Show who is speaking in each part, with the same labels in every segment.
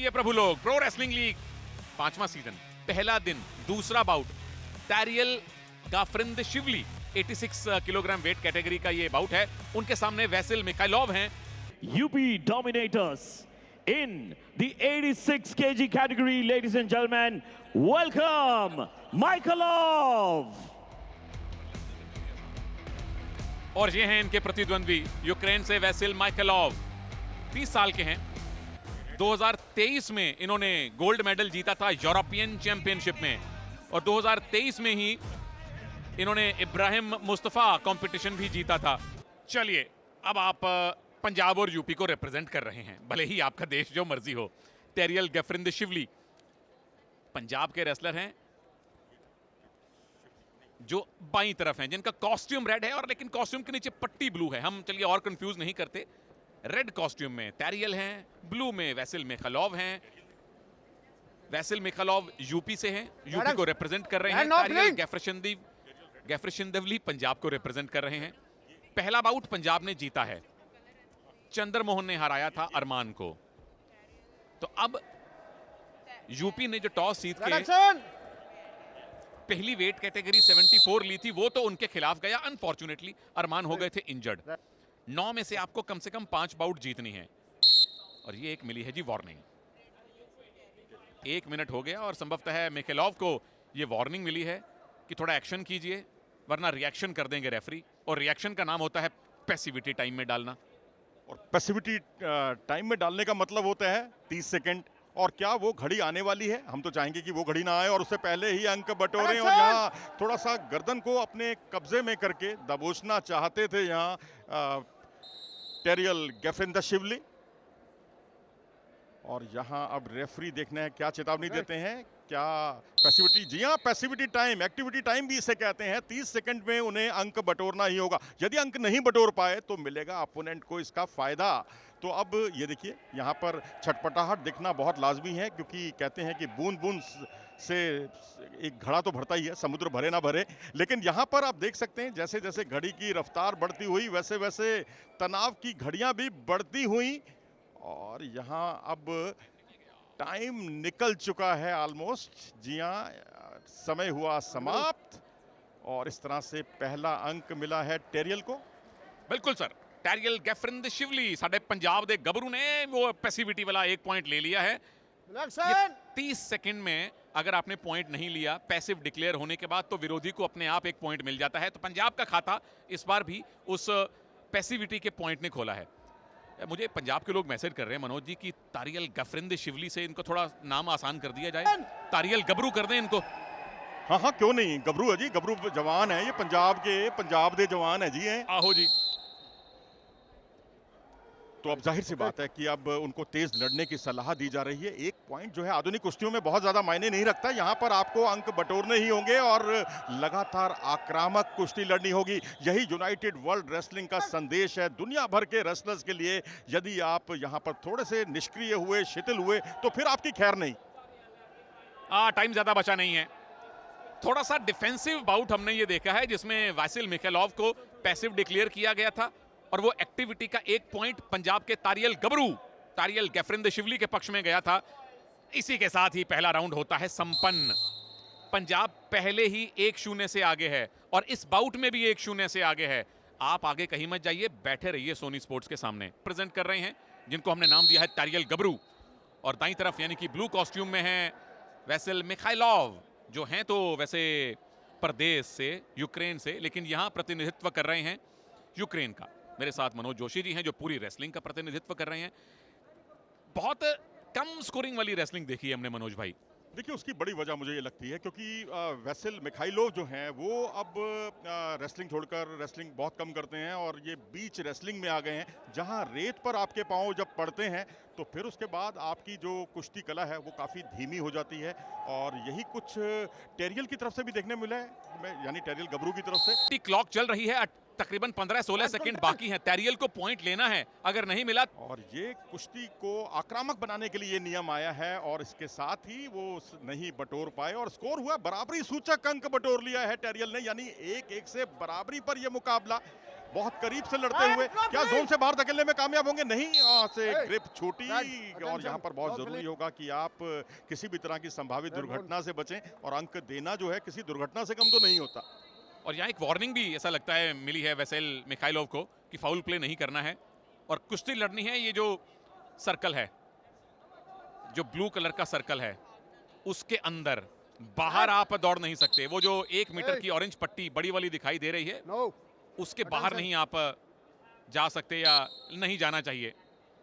Speaker 1: आइए प्रभु लोग, pro wrestling league 5वां सीजन, पहला दिन, दूसरा बाउट, टैरियल गाफ्रिंदाशिवली 86 किलोग्राम वेट कैटेगरी का ये बाउट है। उनके सामने वैसिल मिखाइलोव हैं।
Speaker 2: UP Dominators in the 86 kg category, ladies and gentlemen, welcome Michailov.
Speaker 1: और ये हैं इनके प्रतिद्वंद्वी, यूक्रेन से वैसिल मिखाइलोव, 30 साल के हैं। 2023 में इन्होंने गोल्ड मेडल जीता था यूरोपियन चैंपियनशिप में, और 2023 में ही इन्होंने इब्राहिम मुस्तफा कंपटीशन भी जीता था। चलिए, अब आप पंजाब और यूपी को रिप्रेजेंट कर रहे हैं, भले ही आपका देश जो मर्जी हो। टैरियल गाफ्रिंदाशिवली पंजाब के रेसलर हैं जो बाईं तरफ हैं, जिनका कॉस्ट्यूम रेड है और लेकिन कॉस्ट्यूम के नीचे पट्टी ब्लू है। हम चलिए और कंफ्यूज नहीं करते। रेड कॉस्ट्यूम में टैरियल हैं, ब्लू में वैसिल मिखाइलोव हैं। वैसिल मिखाइलोव यूपी से हैं, यूपी को रिप्रेजेंट कर रहे हैं। टैरियल गाफ्रिंदाशिवली पंजाब को रिप्रेजेंट कर रहे हैं। पहला बाउट पंजाब ने जीता है, चंद्रमोहन ने हराया था अरमान को। तो अब यूपी ने जो टॉस जीत के पहली वेट कैटेगरी 74 ली थी, वो तो उनके खिलाफ गया। अनफॉर्चुनेटली अरमान हो गए थे इंजर्ड। 9 में से आपको कम से कम 5 बाउट जीतनी है, और ये एक मिली है जी वार्निंग। 1 मिनट हो गया और संभवतः मिखाइलोव को ये वार्निंग मिली है कि थोड़ा एक्शन कीजिए, वरना रिएक्शन कर देंगे रेफरी। और रिएक्शन का नाम होता है पैसिविटी टाइम में डालना।
Speaker 3: और पैसिविटी टाइम में डालने का मतलब होता है 30 सेकंड। और क्या वो घड़ी आने वाली है? हम तो चाहेंगे कि वो घड़ी ना आए और उससे पहले ही अंक बटोरें। और यहाँ थोड़ा सा गर्दन को अपने कब्जे में करके दबोचना चाहते थे यहाँ टैरियल गाफ्रिंदाशिवली। और यहाँ अब रेफरी देखना है क्या चेतावनी देते हैं, क्या पैसिविटी। जी हाँ, पैसिविटी टाइम, एक्टिविटी टाइम भी इसे कहते हैं। 30 सेकंड में उन्हें अंक बटोरना ही होगा। यदि अंक नहीं बटोर पाए तो मिलेगा अपोनेंट को इसका फायदा। तो अब ये देखिए, यहाँ पर छटपटाहट दिखना बहुत लाजमी है, क्योंकि कहते हैं कि बूंद बूंद से एक घड़ा तो भरता ही है, समुद्र भरे ना भरे। लेकिन यहाँ पर आप देख सकते हैं जैसे जैसे घड़ी की रफ्तार बढ़ती हुई, वैसे वैसे तनाव की घड़ियाँ भी बढ़ती हुई। और यहाँ अब टाइम निकल चुका है ऑलमोस्ट। जी हाँ, समय हुआ समाप्त। और इस तरह से पहला अंक मिला है टैरियल को।
Speaker 1: बिल्कुल सर, टैरियल गाफ्रिंदाशिवली साडे पंजाब दे गबरू ने वो पैसिविटी वाला 1 पॉइंट ले लिया है। 30 सेकंड में अगर आपने पॉइंट नहीं लिया पैसिव डिक्लेयर होने के बाद, तो विरोधी को अपने आप 1 पॉइंट मिल जाता है। तो पंजाब का खाता इस बार भी उस पैसिविटी के पॉइंट ने खोला है। मुझे पंजाब के लोग मैसेज कर रहे हैं मनोज जी कि टैरियल गाफ्रिंदाशिवली से इनको थोड़ा नाम आसान कर दिया जाए, टैरियल गबरू कर दें इनको।
Speaker 3: हाँ हाँ, क्यों नहीं, गबरू है जी, गबरू जवान है ये पंजाब दे जवान है जी हैं।
Speaker 1: आहो जी।
Speaker 3: तो अब जाहिर सी बात है कि अब उनको तेज लड़ने की सलाह दी जा रही है। 1 पॉइंट जो है आधुनिक कुश्तियों में बहुत ज्यादा मायने नहीं रखता। यहाँ पर आपको अंक बटोरने ही होंगे और लगातार आक्रामक कुश्ती लड़नी होगी। यही यूनाइटेड वर्ल्ड रेसलिंग का संदेश है दुनिया भर के रेसलर्स के लिए। यदि आप यहाँ पर थोड़े से निष्क्रिय हुए, शिथिल हुए, तो फिर आपकी खैर नहीं।
Speaker 1: टाइम ज्यादा बचा नहीं है। थोड़ा सा डिफेंसिव बाउट हमने ये देखा है, जिसमें वैसिल मिखाइलोव को पैसिव डिक्लेयर किया गया था, और वो एक्टिविटी का 1 पॉइंट पंजाब के टैरियल गाफ्रिंदाशिवली के पक्ष में गया था। इसी के साथ ही पहला राउंड होता है संपन्न। पंजाब पहले ही 1-0 से आगे है, और इस बाउट में भी 1-0 से आगे है। आप आगे कहीं मत जाइए, बैठे रहिए सोनी स्पोर्ट्स के सामने। प्रेजेंट कर रहे हैं जिनको हमने नाम दिया है टैरियल गबरू, और दाईं तरफ यानी कि ब्लू कॉस्ट्यूम में है वैसिल मिखाइलोव, जो हैं तो वैसे प्रदेश से, यूक्रेन से, लेकिन यहां प्रतिनिधित्व कर रहे हैं यूक्रेन का। मेरे साथ मनोज जोशी जी हैं जो पूरी रेसलिंग का प्रतिनिधित्व कर रहे हैं। बहुत कम स्कोरिंग वाली रेसलिंग देखी है हमने मनोज भाई।
Speaker 3: देखिए, उसकी बड़ी वजह मुझे ये लगती है क्योंकि वैसिल मिखाइलोव जो हैं वो अब रेसलिंग छोड़कर रेसलिंग बहुत कम करते हैं, और ये बीच रेसलिंग में आ गए हैं, जहां रेत पर आपके पांव जब पड़ते हैं तो फिर उसके बाद आपकी जो कुश्ती कला है वो काफ़ी धीमी हो जाती है। और यही कुछ टैरियल की तरफ से भी देखने मिला है, यानी टैरियल गबरू की तरफ से।
Speaker 1: क्लॉक चल रही है, तकरीबन 15-16 सेकंड बाकी हैं। टैरियल को पॉइंट लेना है, अगर नहीं मिला।
Speaker 3: और ये कुश्ती को आक्रामक बनाने के लिए ये नियम आया है, और इसके साथ ही वो नहीं बटोर पाए और स्कोर हुआ बराबरी। सूचक अंक बटोर लिया है टैरियल ने, यानी 1-1 से बराबरी पर यह मुकाबला। बहुत करीब से लड़ते हुए क्या जोन से बाहर धकेलने में कामयाब होंगे? नहीं, यहाँ से ग्रिप छोटी, और यहाँ पर बहुत जरूरी होगा कि आप किसी भी तरह की संभावित दुर्घटना से बचें, और अंक देना जो है किसी दुर्घटना से कम तो नहीं होता।
Speaker 1: और यहाँ एक वार्निंग भी ऐसा लगता है मिली है वैसेल मिखाइलोव को कि फाउल प्ले नहीं करना है और कुश्ती लड़नी है। ये जो सर्कल है, जो ब्लू कलर का सर्कल है, उसके अंदर बाहर आप दौड़ नहीं सकते। वो जो 1 मीटर की ऑरेंज पट्टी बड़ी वाली दिखाई दे रही है, उसके बाहर नहीं आप जा सकते या नहीं जाना चाहिए।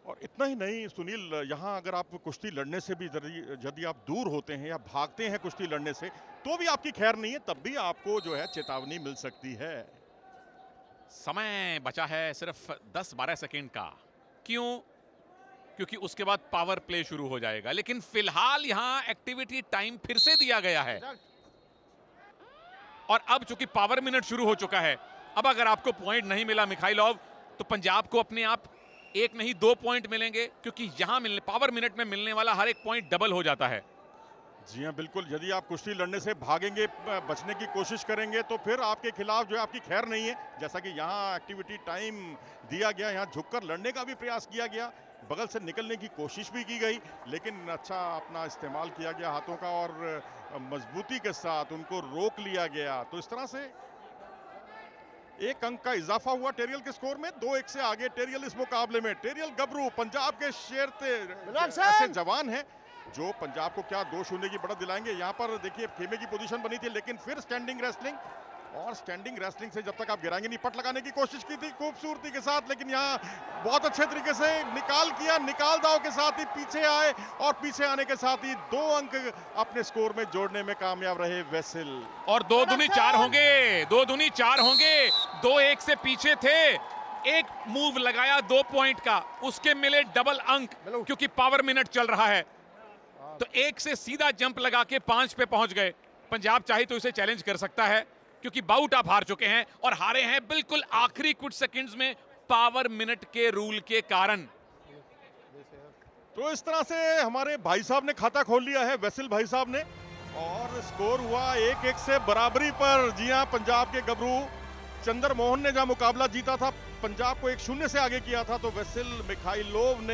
Speaker 3: और इतना ही नहीं सुनील, यहाँ अगर आप कुश्ती लड़ने से भी यदि आप दूर होते हैं या भागते हैं कुश्ती लड़ने से, तो भी आपकी खैर नहीं है, तब भी आपको जो है चेतावनी मिल सकती है।
Speaker 1: समय बचा है सिर्फ 10-12 सेकेंड का। क्यों? क्योंकि उसके बाद पावर प्ले शुरू हो जाएगा। लेकिन फिलहाल यहां एक्टिविटी टाइम फिर से दिया गया है, और अब चूंकि पावर मिनट शुरू हो चुका है, अब अगर आपको पॉइंट नहीं मिला मिखाइलोव, तो पंजाब को अपने आप 1 नहीं 2 पॉइंट मिलेंगे, क्योंकि यहां पावर मिनट में मिलने वाला हर एक पॉइंट डबल हो जाता है।
Speaker 3: जी हाँ, बिल्कुल। यदि आप कुश्ती लड़ने से भागेंगे, बचने की कोशिश करेंगे, तो फिर आपके खिलाफ जो है आपकी खैर नहीं है। जैसा कि यहाँ एक्टिविटी टाइम दिया गया, यहाँ झुककर लड़ने का भी प्रयास किया गया, बगल से निकलने की कोशिश भी की गई, लेकिन अच्छा अपना इस्तेमाल किया गया हाथों का, और मजबूती के साथ उनको रोक लिया गया। तो इस तरह से 1 अंक का इजाफा हुआ टेरियल के स्कोर में। 2-1 से आगे टेरियल इस मुकाबले में। टेरियल गबरू पंजाब के शेर ऐसे जवान हैं जो पंजाब को क्या 2-0 की बढ़त दिलाएंगे। यहाँ पर देखिए खेमे की पोजीशन बनी थी, लेकिन फिर स्टैंडिंग रेसलिंग, और स्टैंडिंग रेसलिंग से जब तक आप गिराएंगे नहीं, पट लगाने की कोशिश की थी खूबसूरती के साथ, लेकिन यहाँ बहुत अच्छे तरीके से निकाल दाव के साथ ही पीछे आए, और पीछे आने के साथ ही 2 अंक अपने स्कोर में जोड़ने में कामयाब रहे वैसिल।
Speaker 1: और 2 दूनी 4 होंगे, 2 दूनी 4 होंगे। 2-1 से पीछे थे, एक मूव लगाया 2 पॉइंट का, उसके मिले डबल अंक, क्योंकि पावर मिनट चल रहा है। तो 1 से सीधा जंप लगा के 5 पे पहुंच गए। पंजाब चाहे तो इसे चैलेंज कर सकता है, क्योंकि बाउट आप हार चुके हैं, और हारे हैं बिल्कुल आखिरी कुछ सेकंड्स में पावर मिनट के रूल के कारण।
Speaker 3: तो इस तरह से हमारे भाई साहब ने खाता खोल लिया है, वैसिल भाई साहब ने, और स्कोर हुआ 1-1 से बराबरी पर। जी हां, पंजाब के गबरू चंद्र मोहन ने जहां मुकाबला जीता था, पंजाब को 1-0 से आगे किया था, तो वैसिल मिखाइलोव ने